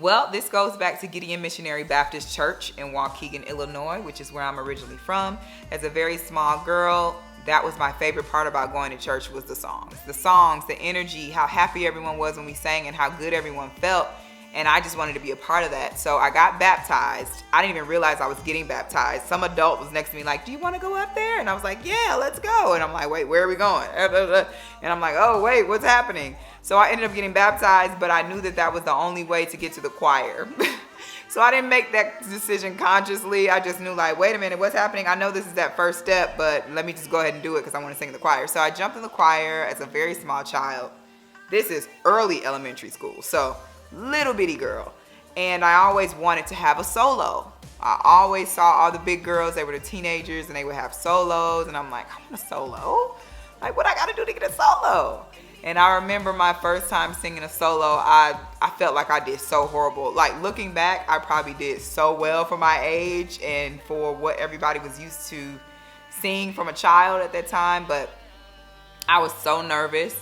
Well, this goes back to Gideon Missionary Baptist Church in Waukegan, Illinois, which is where I'm originally from. As a very small girl, that was my favorite part about going to church, was the songs. The songs, the energy, how happy everyone was when we sang and how good everyone felt. And I just wanted to be a part of that. So I got baptized. I didn't even realize I was getting baptized. Some adult was next to me like, do you want to go up there? And I was like, yeah, let's go. And I'm like, wait, where are we going? And I'm like, oh, wait, what's happening? So I ended up getting baptized, but I knew that that was the only way to get to the choir. So I didn't make that decision consciously. I just knew, like, wait a minute, what's happening? I know this is that first step, but let me just go ahead and do it because I want to sing in the choir. So I jumped in the choir as a very small child. This is early elementary school, so little bitty girl. And I always wanted to have a solo. I always saw all the big girls, they were the teenagers, and they would have solos. And I'm like, I want a solo? Like, what I got to do to get a solo? And I remember my first time singing a solo, I felt like I did so horrible. Like, looking back, I probably did so well for my age and for what everybody was used to seeing from a child at that time. But I was so nervous.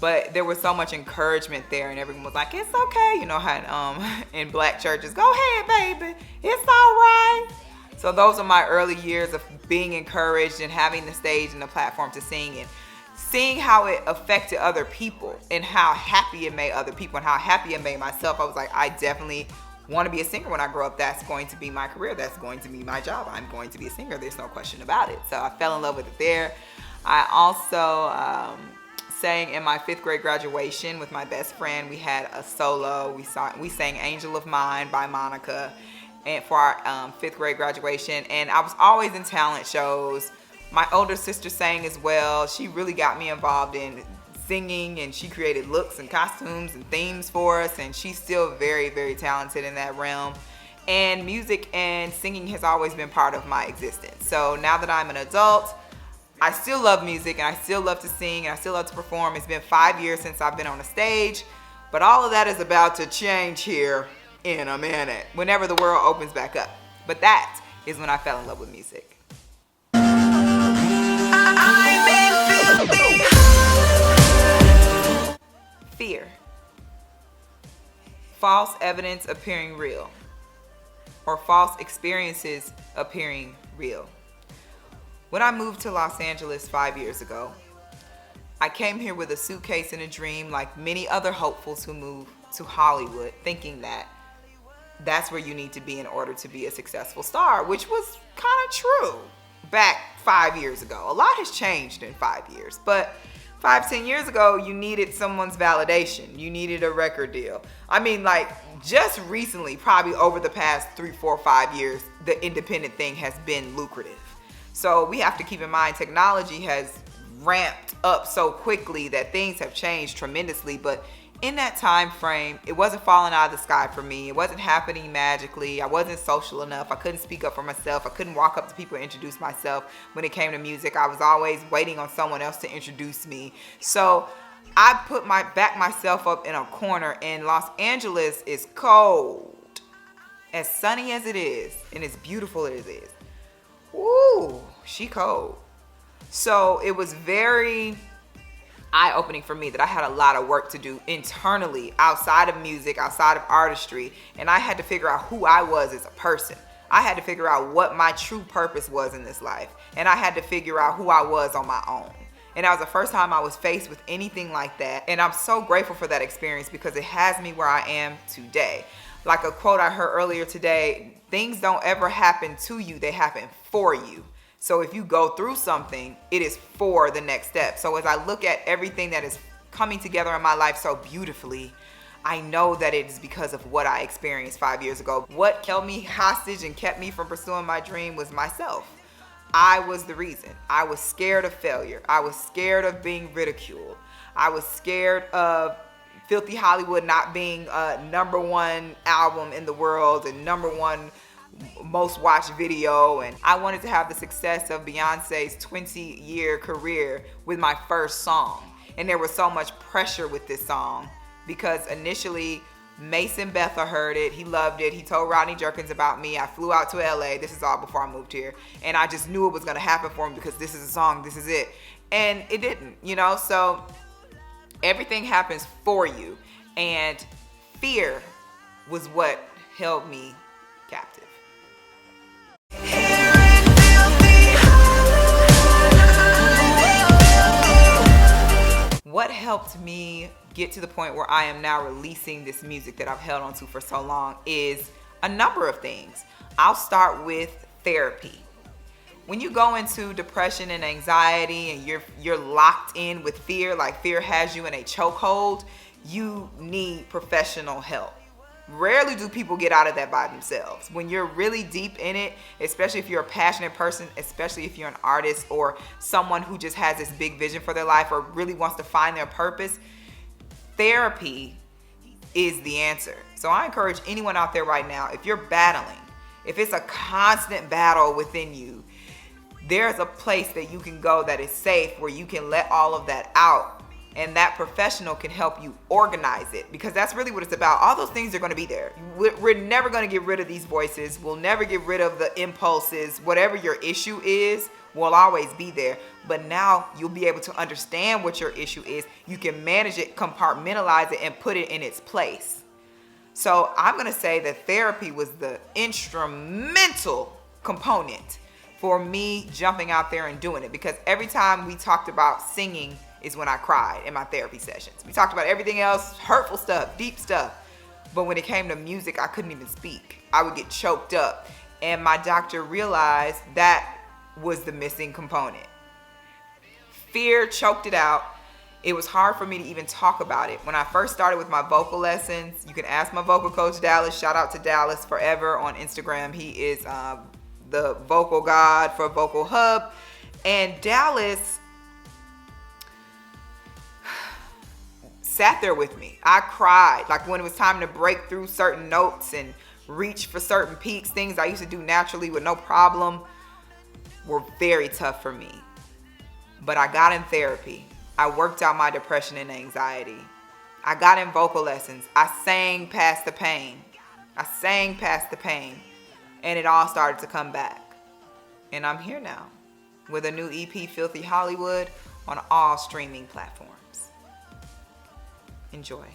But there was so much encouragement there, and everyone was like, it's okay. You know how in black churches, go ahead, baby. It's all right. So those are my early years of being encouraged and having the stage and the platform to sing, and seeing how it affected other people and how happy it made other people and how happy it made myself. I was like, I definitely want to be a singer when I grow up. That's going to be my career. That's going to be my job. I'm going to be a singer. There's no question about it. So I fell in love with it there. I also sang in my 5th grade graduation with my best friend. We had a solo. We sang Angel of Mine by Monica and for our 5th grade graduation. And I was always in talent shows. My older sister sang as well. She really got me involved in singing, and she created looks and costumes and themes for us, and she's still very, very talented in that realm. And music and singing has always been part of my existence. So now that I'm an adult, I still love music, and I still love to sing, and I still love to perform. It's been 5 years since I've been on a stage, but all of that is about to change here in a minute, whenever the world opens back up. But that is when I fell in love with music. Fear. False evidence appearing real, or false experiences appearing real. When I moved to Los Angeles 5 years ago, I came here with a suitcase and a dream, like many other hopefuls who move to Hollywood, thinking that that's where you need to be in order to be a successful star, which was kind of true back 5 years ago. A lot has changed in 5 years, but 5-10 years ago, you needed someone's validation. You needed a record deal. I mean, like, just recently, probably over the past 3, 4, 5 years, the independent thing has been lucrative. So we have to keep in mind, technology has ramped up so quickly that things have changed tremendously. But in that time frame, it wasn't falling out of the sky for me. It wasn't happening magically. I wasn't social enough. I couldn't speak up for myself. I couldn't walk up to people and introduce myself. When it came to music, I was always waiting on someone else to introduce me. So I backed myself up in a corner, and Los Angeles is cold. As sunny as it is, and as beautiful as it is. Ooh, she cold. So it was very eye-opening for me that I had a lot of work to do internally, outside of music, outside of artistry, and I had to figure out who I was as a person. I had to figure out what my true purpose was in this life, and I had to figure out who I was on my own. And that was the first time I was faced with anything like that, and I'm so grateful for that experience because it has me where I am today. Like a quote I heard earlier today, things don't ever happen to you, they happen for you. So if you go through something, it is for the next step. So as I look at everything that is coming together in my life so beautifully, I know that it is because of what I experienced 5 years ago. What held me hostage and kept me from pursuing my dream was myself. I was the reason. I was scared of failure. I was scared of being ridiculed. I was scared of Filthy Hollywood not being a #1 album in the world and #1 most watched video, and I wanted to have the success of Beyonce's 20-year career with my first song. And there was so much pressure with this song because initially Mason Betha heard it, he loved it, he told Rodney Jerkins about me, I flew out to LA, this is all before I moved here, and I just knew it was gonna happen for him because this is a song, this is it. And it didn't, you know, so everything happens for you. And fear was what held me captive. What helped me get to the point where I am now releasing this music that I've held onto for so long is a number of things. I'll start with therapy. When you go into depression and anxiety and you're locked in with fear, like fear has you in a chokehold, you need professional help. Rarely do people get out of that by themselves. When you're really deep in it, especially if you're a passionate person, especially if you're an artist or someone who just has this big vision for their life or really wants to find their purpose, therapy is the answer. So I encourage anyone out there right now, if you're battling, if it's a constant battle within you, there's a place that you can go that is safe where you can let all of that out. And that professional can help you organize it, because that's really what it's about. All those things are going to be there. We're never going to get rid of these voices. We'll never get rid of the impulses. Whatever your issue is will always be there. But now you'll be able to understand what your issue is. You can manage it, compartmentalize it, and put it in its place. So I'm going to say that therapy was the instrumental component for me jumping out there and doing it, because every time we talked about singing is when I cried in my therapy sessions. We talked about everything else, hurtful stuff, deep stuff. But when it came to music, I couldn't even speak. I would get choked up. And my doctor realized that was the missing component. Fear choked it out. It was hard for me to even talk about it. When I first started with my vocal lessons, you can ask my vocal coach, Dallas. Shout out to Dallas forever on Instagram. He is the vocal god for Vocal Hub. And Dallas sat there with me. I cried. Like when it was time to break through certain notes and reach for certain peaks, things I used to do naturally with no problem were very tough for me. But I got in therapy. I worked out my depression and anxiety. I got in vocal lessons. I sang past the pain. And it all started to come back. And I'm here now with a new EP, Filthy Hollywood, on all streaming platforms. Enjoy.